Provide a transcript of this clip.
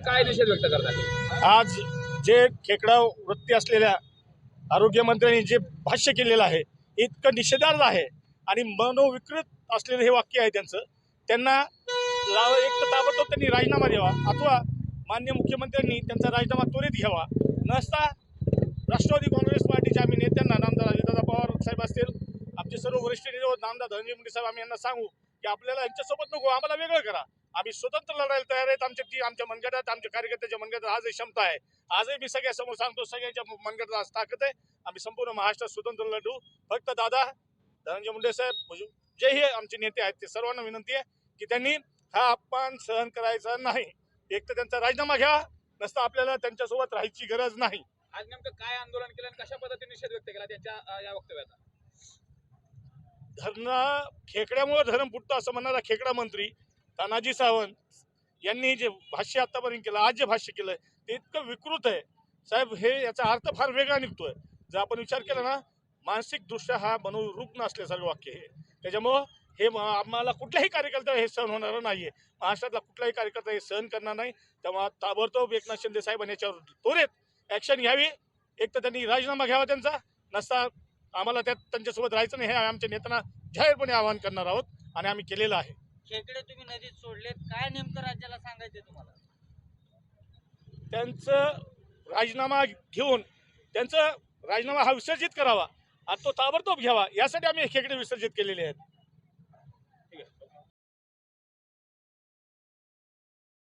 काय निषेध व्यक्त करतात? आज जे खेकडा वृत्ती असलेल्या आरोग्यमंत्र्यांनी जे भाष्य केलेलं आहे इतकं निषेधार्ह आहे आणि मनोविकृत असलेलं हे वाक्य आहे त्यांचं. त्यांना एक तर ताबडतोब त्यांनी राजीनामा द्यावा अथवा माननीय मुख्यमंत्र्यांनी त्यांचा राजीनामा त्वरित घ्यावा. नसता राष्ट्रवादी काँग्रेस पार्टीचे आम्ही नेत्यांना नामदार अजितदादा पवार साहेब असतील, आमचे सर्व वरिष्ठ नेते नामदार धनंजय मुंडे साहेब, आम्ही यांना सांगू की आपल्याला यांच्यासोबत नको, आम्हाला वेगळं करा. आम्ही स्वतंत्र लढायला तयार आहेत. आमच्या मनगटात, आमच्या कार्यकर्त्याच्या मनगटात आजही क्षमता आहे. आजही मी सगळ्यासमोर सांगतो, सगळ्यांच्या मनगटात आज ताकद आहे. आम्ही संपूर्ण महाराष्ट्रात स्वतंत्र लढू. फक्त दादा धनंजय मुंडे साहेब जेही आमचे नेते आहेत ते सर्वांना विनंती आहे की त्यांनी हा अपमान सहन करायचा नाही. एक तर त्यांचा राजीनामा घ्या, नसता आपल्याला त्यांच्यासोबत राहायची गरज नाही. आज नेमकं काय आंदोलन केलं आणि कशा पद्धतीने निषेध व्यक्त केला त्यांच्या या वक्तव्याचा? खेकड्यामुळे धरण फुटतं असं म्हणणारा खेकडा मंत्री तानाजी सावंत यांनी जे भाष्य आतापर्यंत केलं, आज जे भाष्य केलंय ते इतकं विकृत आहे साहेब. हे याचा अर्थ फार वेगळा निघतोय. जर आपण विचार केला ना, मानसिक दृष्ट्या हा मनोरूप नसल्यासारखं वाक्य हे. त्याच्यामुळं हे आम्हाला कुठल्याही कार्यकर्त्याला हे सहन होणार नाहीये. महाराष्ट्रातला कुठलाही कार्यकर्ता हे सहन करणार नाही. तेव्हा ताबडतोब एकनाथ शिंदे साहेबांनी याच्यावर त्वरित ऍक्शन घ्यावी. एक तर त्यांनी राजीनामा घ्यावा त्यांचा, नसता आम्हाला त्यांच्यासोबत राहायचं नाही. हे आमच्या नेत्यांना जाहीरपणे आवाहन करणार आहोत आणि आम्ही केलेलं आहे. खेकडे तुम्ही नदीत सोडलेत, काय नेमकं राज्याला सांगायचं तुम्हाला? त्यांचं राजीनामा घेऊन त्यांचा राजीनामा हा विसर्जित करावा आणि तो ताबडतोब घ्यावा, यासाठी आम्ही खेकडे विसर्जित केलेले आहेत.